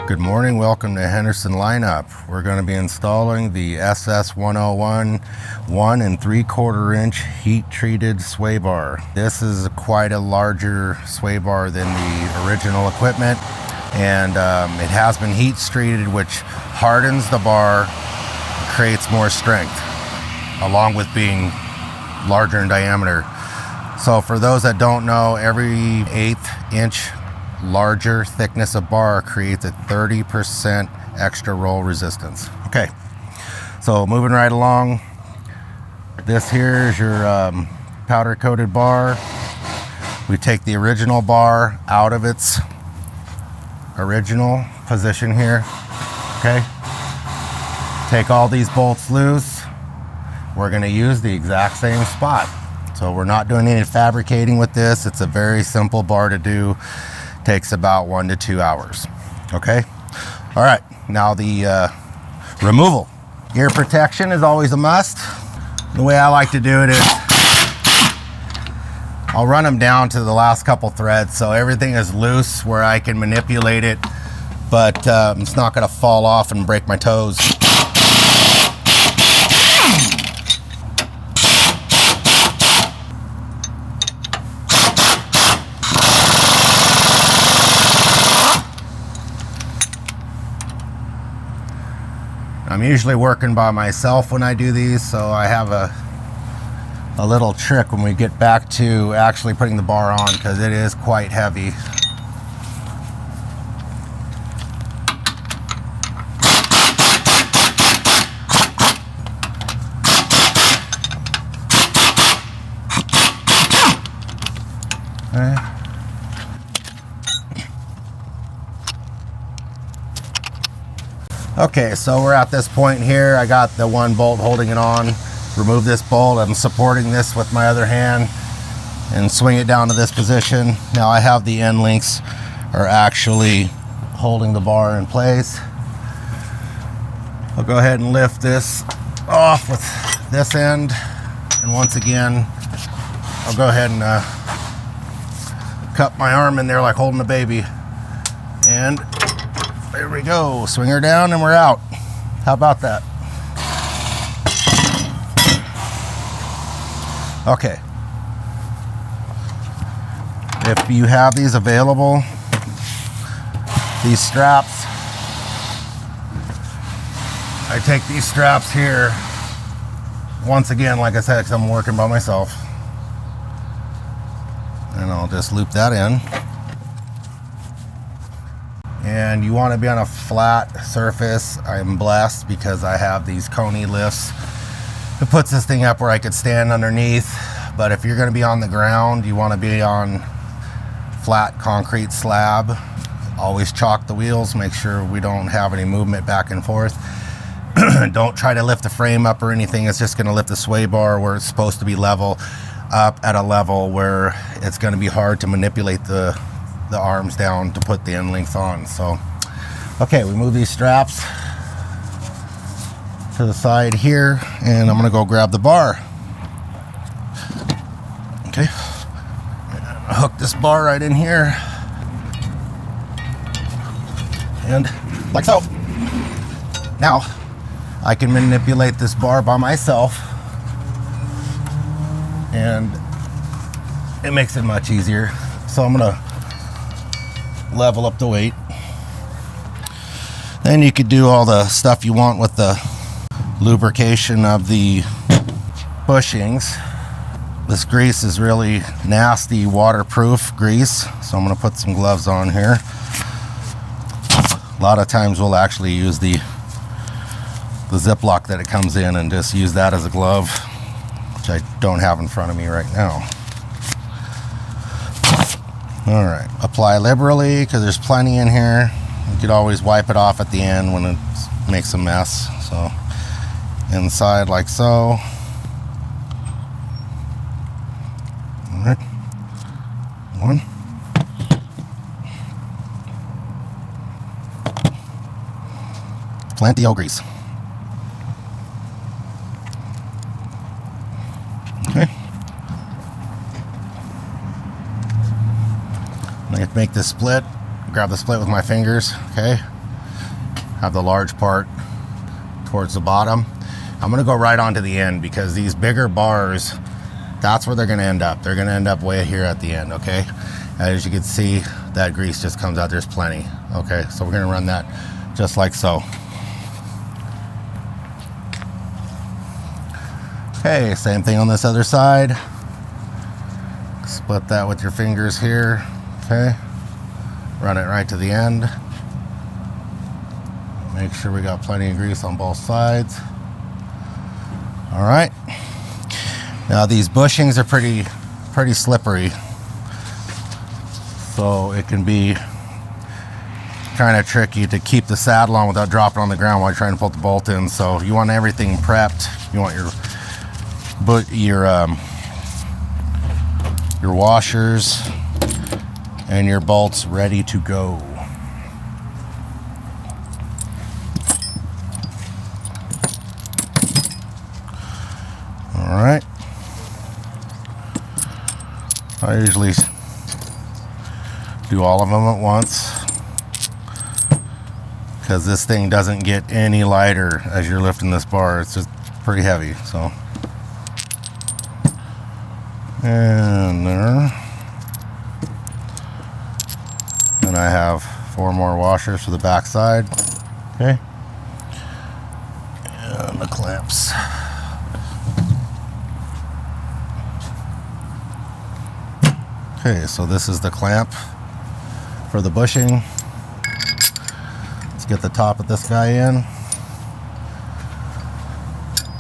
Good morning, welcome to Henderson Lineup. We're going to be installing the SS101 1 3/4 inch heat treated sway bar. This is quite a larger sway bar than the original equipment, and it has been heat treated, which hardens the bar, creates more strength, along with being larger in diameter. So for those that don't know, every 1/8 inch larger thickness of bar creates a 30% extra roll resistance. Okay, so moving right along, this here is your powder coated bar. We take the original bar out of its original position here. Okay, take all these bolts loose. We're going to use the exact same spot, so we're not doing any fabricating with this. It's a very simple bar to do. Takes about 1 to 2 hours. Okay, all right, now the removal. Ear protection is always a must. The way I like to do it is I'll run them down to the last couple threads so everything is loose where I can manipulate it, but it's not going to fall off and break my toes. I'm usually working by myself when I do these, so I have a little trick when we get back to actually putting the bar on, because it is quite heavy. Okay. Okay, so we're at this point here. I got the one bolt holding it on. Remove this bolt. I'm supporting this with my other hand and swing it down to this position. Now I have the end links are actually holding the bar in place. I'll go ahead and lift this off with this end, and once again I'll go ahead and cup my arm in there like holding a baby, and there we go. Swing her down and we're out. How about that? Okay. If you have these available, these straps, I take these straps here, once again, like I said, because I'm working by myself, and I'll just loop that in. And you want to be on a flat surface. I'm blessed because I have these coney lifts. It puts this thing up where I could stand underneath. But if you're going to be on the ground, you want to be on flat concrete slab. Always chalk the wheels, make sure we don't have any movement back and forth. Don't try to lift the frame up or anything. It's just going to lift the sway bar where it's supposed to be level up at a level where it's going to be hard to manipulate the arms down to put the end links on. So okay, we move these straps to the side here, and I'm gonna go grab the bar. Okay, hook this bar right in here, and like so. Now I can manipulate this bar by myself, and it makes it much easier. So I'm gonna level up the weight. Then you could do all the stuff you want with the lubrication of the bushings. This grease is really nasty waterproof grease, so I'm going to put some gloves on here. A lot of times we'll actually use the Ziploc that it comes in and just use that as a glove, which I don't have in front of me right now. All right, apply liberally because there's plenty in here. You could always wipe it off at the end when it makes a mess. So inside like so. All right, one. Plenty of grease. Okay. I have to make this split. Grab the split with my fingers, okay? have the large part towards the bottom. I'm gonna go right onto the end because these bigger bars, that's where they're gonna end up. They're gonna end up way here at the end, okay? As you can see, that grease just comes out, there's plenty. Okay, so we're gonna run that just like so. Okay, same thing on this other side. Split that with your fingers here, okay? Run it right to the end. Make sure we got plenty of grease on both sides. All right. Now these bushings are pretty slippery. So it can be kind of tricky to keep the saddle on without dropping on the ground while you're trying to put the bolt in. So you want everything prepped. You want your washers and your bolts ready to go. All right. I usually do all of them at once because this thing doesn't get any lighter as you're lifting this bar. It's just pretty heavy. So, and there. And I have 4 more washers for the back side. Okay. And the clamps. Okay, so this is the clamp for the bushing. Let's get the top of this guy in.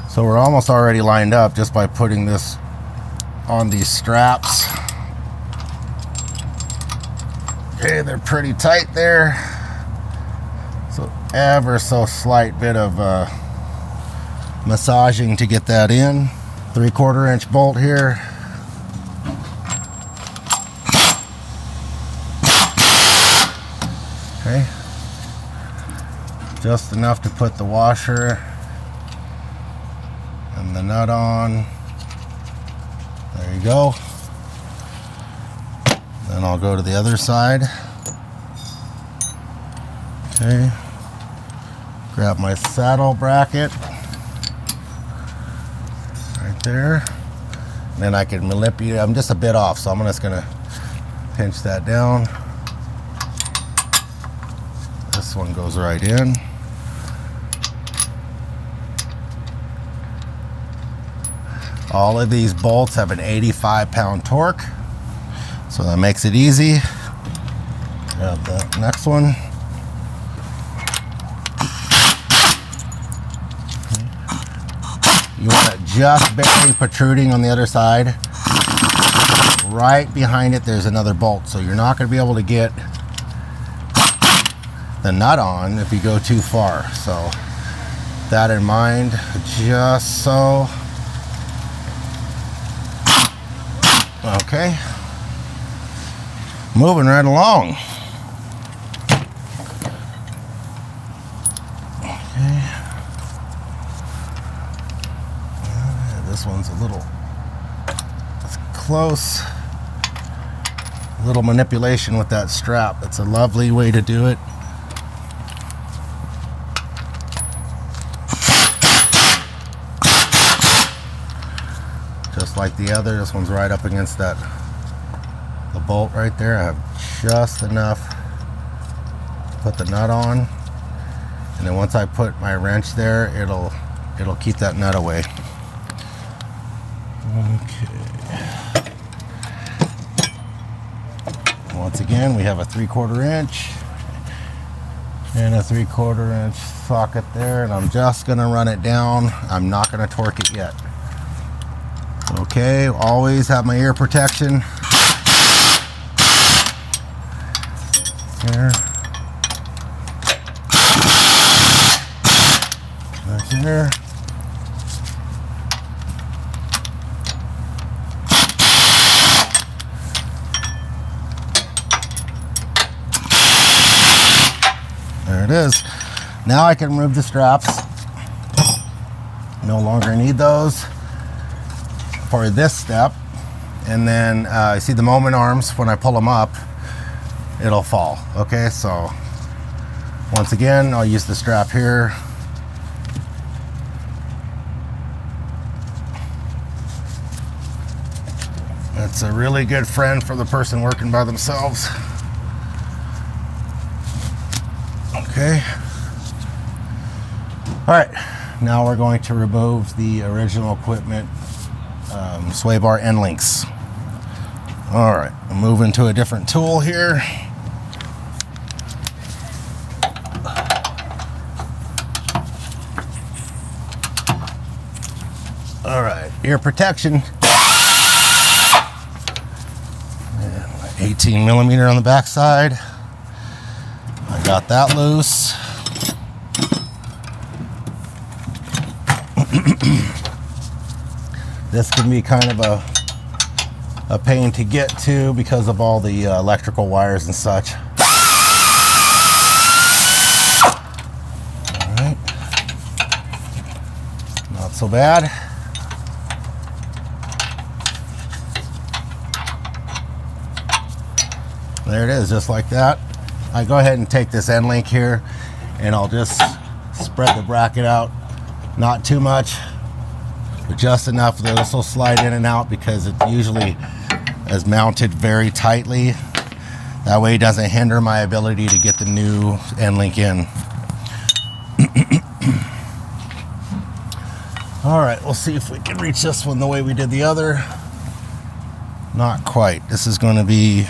So we're almost already lined up just by putting this on these straps. Okay, they're pretty tight there. So ever so slight bit of massaging to get that in. 3/4 inch bolt here. Okay, just enough to put the washer and the nut on. There you go. Then I'll go to the other side. Okay, grab my saddle bracket right there. And then I can manipulate. I'm just a bit off, so I'm just gonna pinch that down. This one goes right in. All of these bolts have an 85 pound torque, so that makes it easy. Grab the next one. You want it just barely protruding on the other side. Right behind it there's another bolt, so you're not going to be able to get the nut on if you go too far. So that in mind, just so. Okay, moving right along. Okay, this one's a little close. A little manipulation with that strap. It's a lovely way to do it. Just like the other, this one's right up against the bolt right there. I have just enough to put the nut on, and then once I put my wrench there, it'll keep that nut away. Okay. Once again, we have a 3/4 inch and a 3/4 inch socket there, and I'm just gonna run it down. I'm not gonna torque it yet. Okay, always have my ear protection. There. Right there. There it is. Now I can remove the straps. No longer need those for this step. And then you see the moment arms, when I pull them up, it'll fall. Okay, so Once again, I'll use the strap here. It's a really good friend for the person working by themselves. Okay. All right, now we're going to remove the original equipment sway bar end links. All right, I'm moving to a different tool here. All right, ear protection. 18 millimeter on the back side. I got that loose. This can be kind of a pain to get to because of all the electrical wires and such. All right, not so bad. There it is, just like that. I go ahead and take this end link here and I'll just spread the bracket out. Not too much, but just enough that this will slide in and out because it usually is mounted very tightly. That way it doesn't hinder my ability to get the new end link in. All right, we'll see if we can reach this one the way we did the other. Not quite. This is going to be,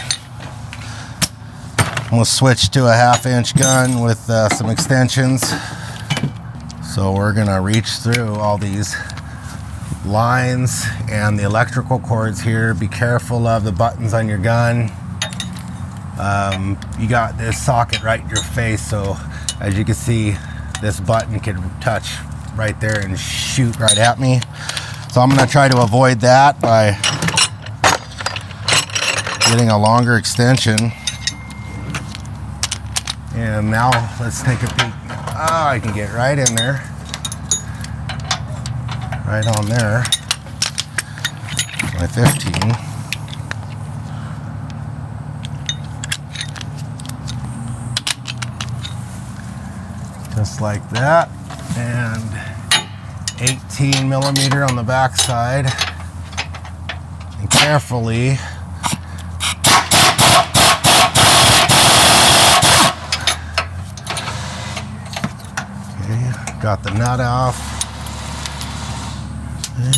we'll switch to a 1/2 inch gun with some extensions. So we're gonna reach through all these lines and the electrical cords here. Be careful of the buttons on your gun. You got this socket right in your face, so as you can see, this button could touch right there and shoot right at me. So I'm gonna try to avoid that by getting a longer extension. And now let's take a peek. Oh, I can get right in there. Right on there. My 15. Just like that. And 18 millimeter on the back side. And carefully got the nut off. Okay.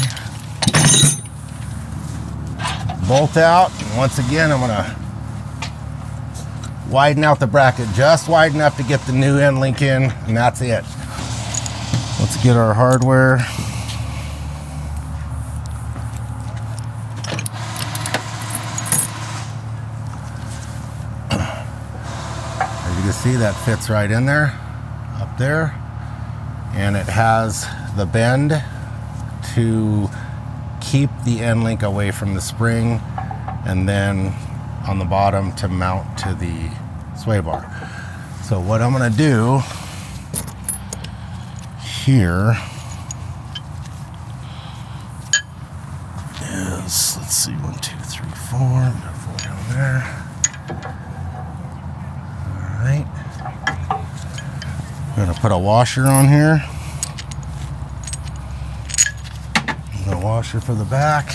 Bolt out. And once again, I'm gonna widen out the bracket just wide enough to get the new end link in, and that's it. Let's get our hardware. As you can see, that fits right in there, up there. And it has the bend to keep the end link away from the spring, and then on the bottom to mount to the sway bar. So what I'm gonna do here is, let's see, 1, 2, 3, 4. I'm gonna 4 down there. All right. I'm gonna put a washer on here. The washer for the back.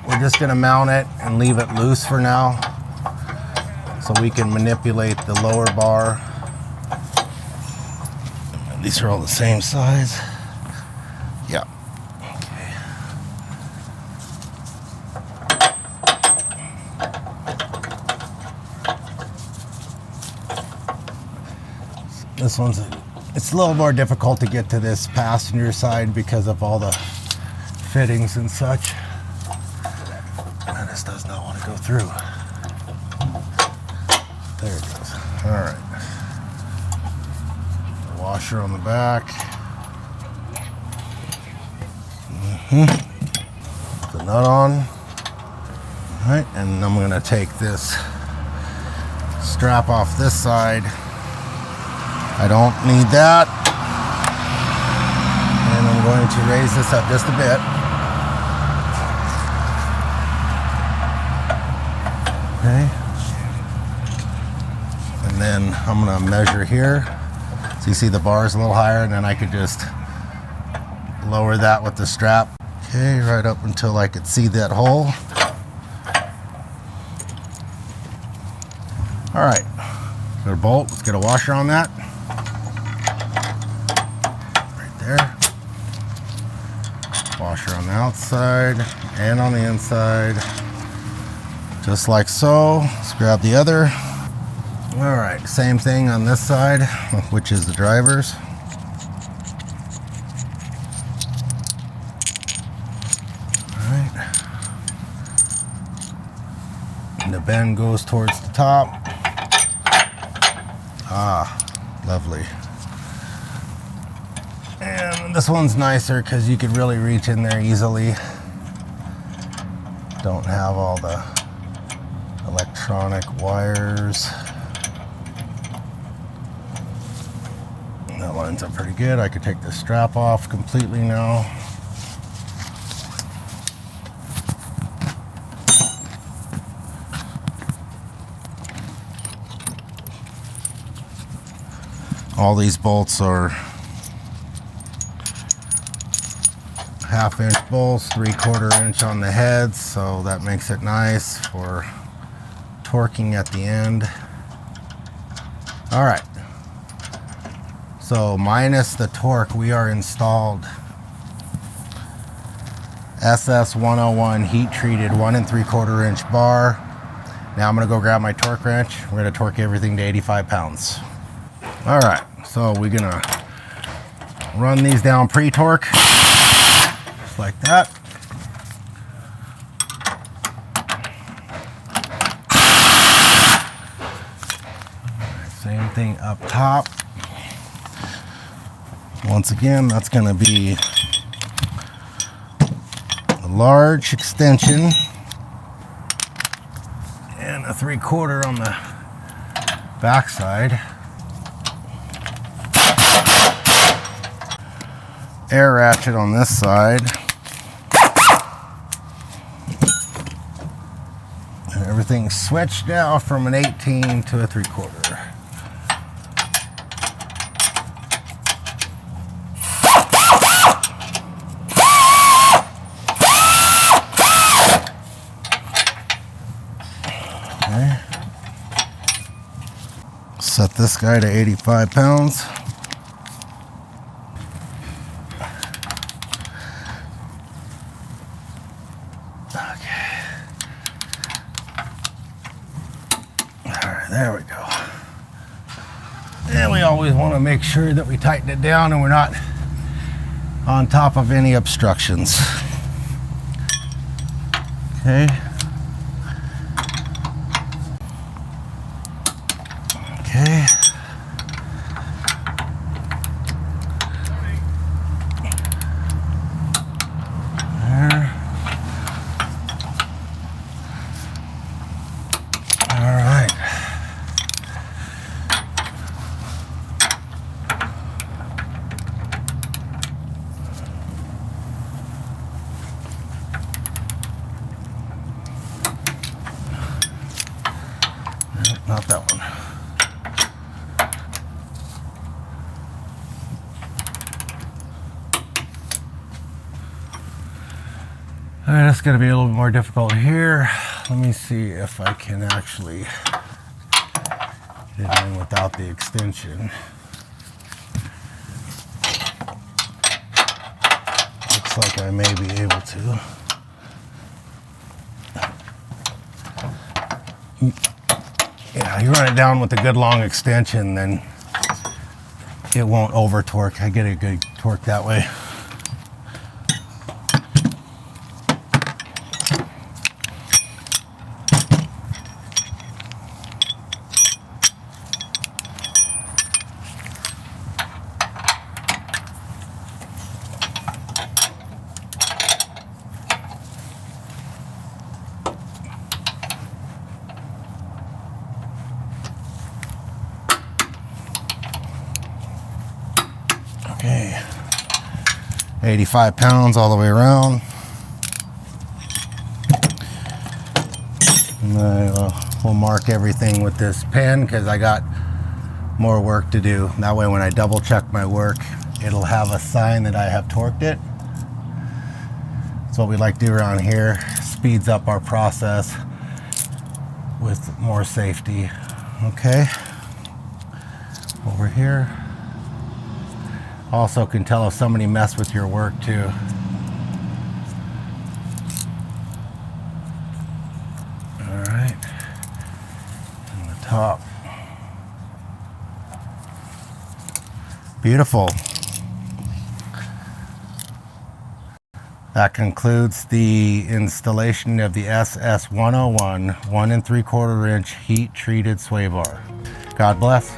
We're just gonna mount it and leave it loose for now so we can manipulate the lower bar. These are all the same size. Yeah. Okay. This one's, it's a little more difficult to get to this passenger side because of all the fittings and such. And this does not want to go through. There it goes. All right. Washer on the back. The nut on. All right, and I'm going to take this strap off this side. I don't need that. And I'm going to raise this up just a bit. Okay. then I'm gonna measure here. So you see the bar is a little higher, and then I could just lower that with the strap. Okay, right up until I could see that hole. All right, got a bolt. Let's get a washer on that. Right there. Washer on the outside and on the inside. Just like so. Let's grab the other. All right, same thing on this side, which is the driver's. All right. And the bend goes towards the top. Ah, lovely. And this one's nicer because you could really reach in there easily. Don't have all the electronic wires. That lines up pretty good. I could take the strap off completely now. All these bolts are 1/2 inch bolts, 3/4 inch on the heads, so that makes it nice for torquing at the end. All right, so minus the torque, we are installed SS101 heat treated 1 3/4 inch bar. Now I'm gonna go grab my torque wrench. We're gonna torque everything to 85 pounds. All right, so we're gonna run these down pre-torque, just like that. Same thing up top. Once again, that's gonna be a large extension and a 3/4 on the back side. Air ratchet on this side. And everything's switched now from an 18 to a 3/4. Okay. Set this guy to 85 pounds. There we go. And we always want to make sure that we tighten it down and we're not on top of any obstructions. Okay. Okay. There. All right. Not that one. All right, that's going to be a little bit more difficult here. Let me see if I can actually get it in without the extension. Looks like I may be able to. Yeah, you run it down with a good long extension, then it won't over torque. I get a good torque that way. Okay, 85 pounds all the way around. And we'll mark everything with this pen because I got more work to do. That way when I double check my work, it'll have a sign that I have torqued it. That's what we like to do around here. Speeds up our process with more safety. Okay, over here. Also can tell if somebody messed with your work too. All right, and the top. Beautiful. That concludes the installation of the SS101 1 3/4 inch heat treated sway bar. God bless.